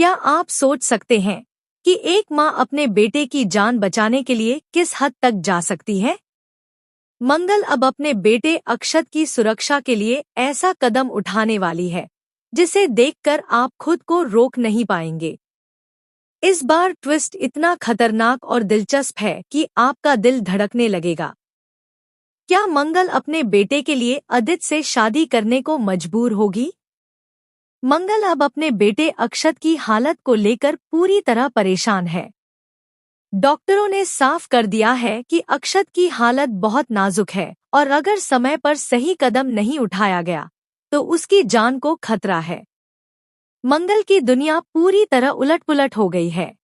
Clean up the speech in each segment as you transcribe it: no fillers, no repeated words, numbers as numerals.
क्या आप सोच सकते हैं कि एक माँ अपने बेटे की जान बचाने के लिए किस हद तक जा सकती है? मंगल अब अपने बेटे अक्षत की सुरक्षा के लिए ऐसा कदम उठाने वाली है जिसे देखकर आप खुद को रोक नहीं पाएंगे। इस बार ट्विस्ट इतना खतरनाक और दिलचस्प है कि आपका दिल धड़कने लगेगा। क्या मंगल अपने बेटे के लिए अदित से शादी करने को मजबूर होगी? मंगल अब अपने बेटे अक्षत की हालत को लेकर पूरी तरह परेशान है। डॉक्टरों ने साफ कर दिया है कि अक्षत की हालत बहुत नाजुक है और अगर समय पर सही कदम नहीं उठाया गया तो उसकी जान को खतरा है। मंगल की दुनिया पूरी तरह उलट-पुलट हो गई है।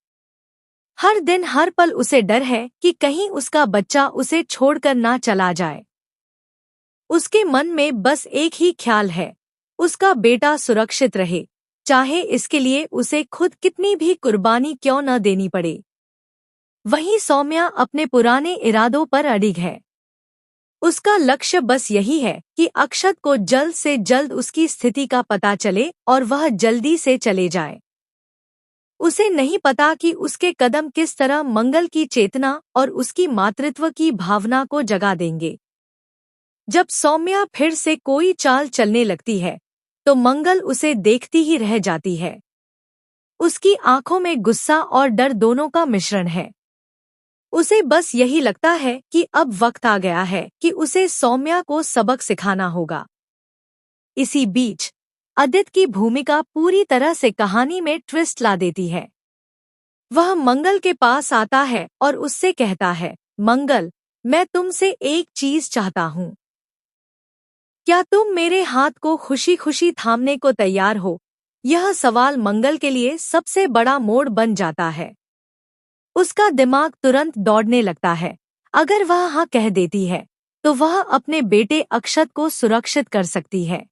हर दिन हर पल उसे डर है कि कहीं उसका बच्चा उसे छोड़कर ना चला जाए। उसके मन में बस एक ही ख्याल है, उसका बेटा सुरक्षित रहे, चाहे इसके लिए उसे खुद कितनी भी कुर्बानी क्यों न देनी पड़े। वहीं सौम्या अपने पुराने इरादों पर अडिग है। उसका लक्ष्य बस यही है कि अक्षत को जल्द से जल्द उसकी स्थिति का पता चले और वह जल्दी से चले जाए। उसे नहीं पता कि उसके कदम किस तरह मंगल की चेतना और उसकी मातृत्व की भावना को जगा देंगे। जब सौम्या फिर से कोई चाल चलने लगती है तो मंगल उसे देखती ही रह जाती है। उसकी आंखों में गुस्सा और डर दोनों का मिश्रण है। उसे बस यही लगता है कि अब वक्त आ गया है कि उसे सौम्या को सबक सिखाना होगा। इसी बीच अदित की भूमिका पूरी तरह से कहानी में ट्विस्ट ला देती है। वह मंगल के पास आता है और उससे कहता है, मंगल, मैं तुमसे एक चीज चाहता हूँ। क्या तुम मेरे हाथ को खुशी खुशी थामने को तैयार हो? यह सवाल मंगल के लिए सबसे बड़ा मोड़ बन जाता है। उसका दिमाग तुरंत दौड़ने लगता है। अगर वह हाँ कह देती है तो वह अपने बेटे अक्षत को सुरक्षित कर सकती है।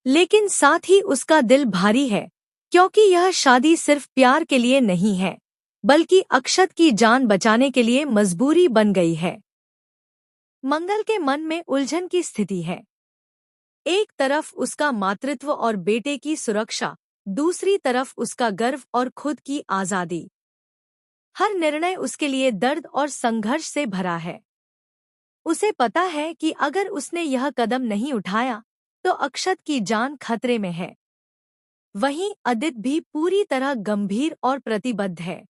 लेकिन साथ ही उसका दिल भारी है, क्योंकि यह शादी सिर्फ प्यार के लिए नहीं है, बल्कि अक्षत की जान बचाने के लिए मजबूरी बन गई है। मंगल के मन में उलझन की स्थिति है। एक तरफ उसका मातृत्व और बेटे की सुरक्षा, दूसरी तरफ उसका गर्व और खुद की आजादी। हर निर्णय उसके लिए दर्द और संघर्ष से भरा है। उसे पता है कि अगर उसने यह कदम नहीं उठाया तो अक्षत की जान खतरे में है। वहीं अदित भी पूरी तरह गंभीर और प्रतिबद्ध है।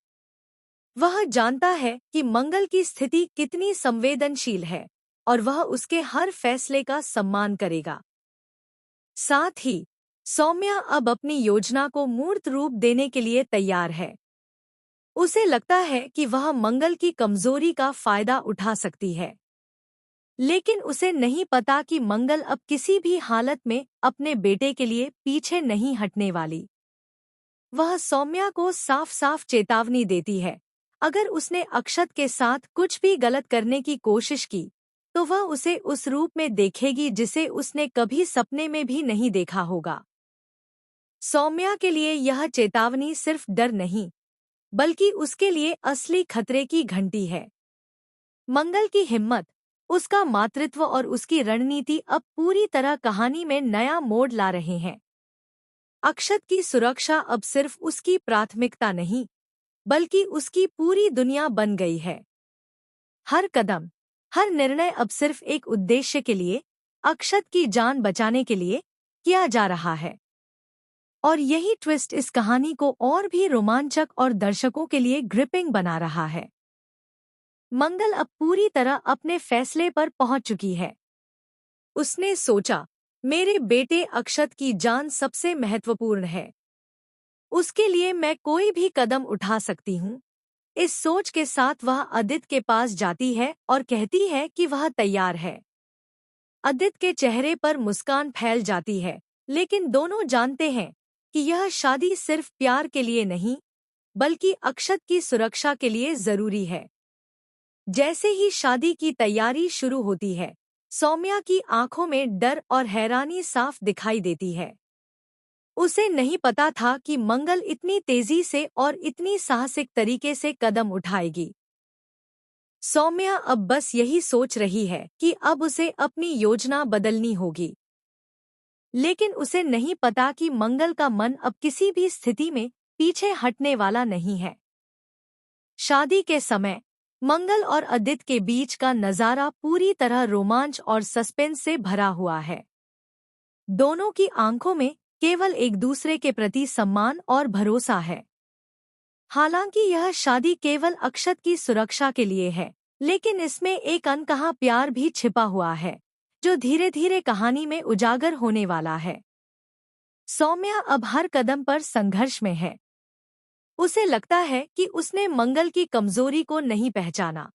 वह जानता है कि मंगल की स्थिति कितनी संवेदनशील है और वह उसके हर फैसले का सम्मान करेगा। साथ ही सौम्या अब अपनी योजना को मूर्त रूप देने के लिए तैयार है। उसे लगता है कि वह मंगल की कमजोरी का फायदा उठा सकती है, लेकिन उसे नहीं पता कि मंगल अब किसी भी हालत में अपने बेटे के लिए पीछे नहीं हटने वाली। वह सौम्या को साफ साफ चेतावनी देती है, अगर उसने अक्षत के साथ कुछ भी गलत करने की कोशिश की तो वह उसे उस रूप में देखेगी जिसे उसने कभी सपने में भी नहीं देखा होगा। सौम्या के लिए यह चेतावनी सिर्फ डर नहीं, बल्कि उसके लिए असली खतरे की घंटी है। मंगल की हिम्मत, उसका मातृत्व और उसकी रणनीति अब पूरी तरह कहानी में नया मोड़ ला रहे हैं। अक्षत की सुरक्षा अब सिर्फ उसकी प्राथमिकता नहीं, बल्कि उसकी पूरी दुनिया बन गई है। हर कदम, हर निर्णय अब सिर्फ एक उद्देश्य के लिए, अक्षत की जान बचाने के लिए किया जा रहा है। और यही ट्विस्ट इस कहानी को और भी रोमांचक और दर्शकों के लिए ग्रिपिंग बना रहा है। मंगल अब पूरी तरह अपने फैसले पर पहुंच चुकी है। उसने सोचा, मेरे बेटे अक्षत की जान सबसे महत्वपूर्ण है। उसके लिए मैं कोई भी कदम उठा सकती हूँ। इस सोच के साथ वह अदित के पास जाती है और कहती है कि वह तैयार है। अदित के चेहरे पर मुस्कान फैल जाती है, लेकिन दोनों जानते हैं कि यह शादी सिर्फ प्यार के लिए नहीं, बल्कि अक्षत की सुरक्षा के लिए जरूरी है। जैसे ही शादी की तैयारी शुरू होती है, सौम्या की आंखों में डर और हैरानी साफ दिखाई देती है। उसे नहीं पता था कि मंगल इतनी तेजी से और इतनी साहसिक तरीके से कदम उठाएगी। सौम्या अब बस यही सोच रही है कि अब उसे अपनी योजना बदलनी होगी। लेकिन उसे नहीं पता कि मंगल का मन अब किसी भी स्थिति में पीछे हटने वाला नहीं है। शादी के समय मंगल और अदिति के बीच का नजारा पूरी तरह रोमांच और सस्पेंस से भरा हुआ है। दोनों की आंखों में केवल एक दूसरे के प्रति सम्मान और भरोसा है। हालांकि यह शादी केवल अक्षत की सुरक्षा के लिए है, लेकिन इसमें एक अनकहा प्यार भी छिपा हुआ है, जो धीरे धीरे कहानी में उजागर होने वाला है। सौम्या अब हर कदम पर संघर्ष में है। उसे लगता है कि उसने मंगल की कमजोरी को नहीं पहचाना,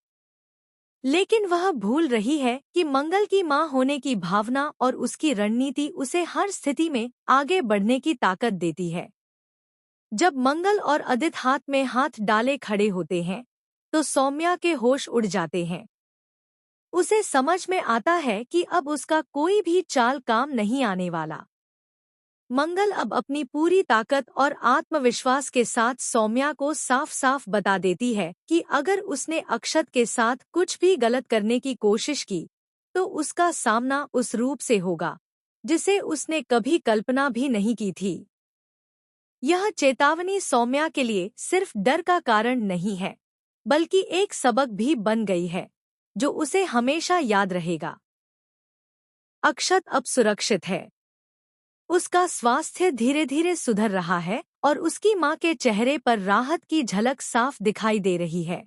लेकिन वह भूल रही है कि मंगल की मां होने की भावना और उसकी रणनीति उसे हर स्थिति में आगे बढ़ने की ताकत देती है। जब मंगल और अदिति हाथ में हाथ डाले खड़े होते हैं, तो सौम्या के होश उड़ जाते हैं। उसे समझ में आता है कि अब उसका कोई भी चाल काम नहीं आने वाला। मंगल अब अपनी पूरी ताकत और आत्मविश्वास के साथ सौम्या को साफ साफ बता देती है कि अगर उसने अक्षत के साथ कुछ भी गलत करने की कोशिश की, तो उसका सामना उस रूप से होगा जिसे उसने कभी कल्पना भी नहीं की थी। यह चेतावनी सौम्या के लिए सिर्फ डर का कारण नहीं है, बल्कि एक सबक भी बन गई है, जो उसे हमेशा याद रहेगा। अक्षत अब सुरक्षित है। उसका स्वास्थ्य धीरे धीरे सुधर रहा है और उसकी मां के चेहरे पर राहत की झलक साफ दिखाई दे रही है।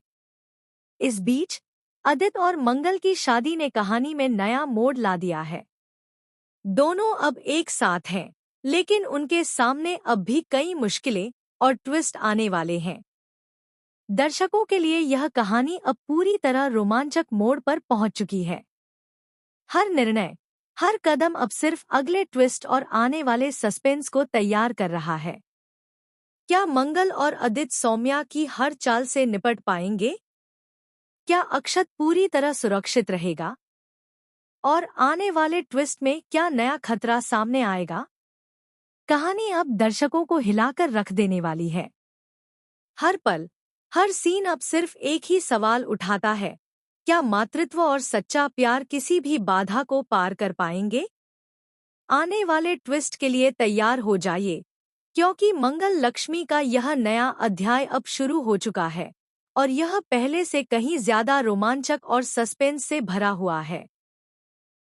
इस बीच अदिति और मंगल की शादी ने कहानी में नया मोड़ ला दिया है। दोनों अब एक साथ हैं, लेकिन उनके सामने अब भी कई मुश्किलें और ट्विस्ट आने वाले हैं। दर्शकों के लिए यह कहानी अब पूरी तरह रोमांचक मोड़ पर पहुंच चुकी है। हर निर्णय, हर कदम अब सिर्फ अगले ट्विस्ट और आने वाले सस्पेंस को तैयार कर रहा है। क्या मंगल और अदिति सौम्या की हर चाल से निपट पाएंगे? क्या अक्षत पूरी तरह सुरक्षित रहेगा? और आने वाले ट्विस्ट में क्या नया खतरा सामने आएगा? कहानी अब दर्शकों को हिलाकर रख देने वाली है। हर पल, हर सीन अब सिर्फ एक ही सवाल उठाता है, क्या मातृत्व और सच्चा प्यार किसी भी बाधा को पार कर पाएंगे? आने वाले ट्विस्ट के लिए तैयार हो जाइए, क्योंकि मंगल लक्ष्मी का यह नया अध्याय अब शुरू हो चुका है और यह पहले से कहीं ज्यादा रोमांचक और सस्पेंस से भरा हुआ है।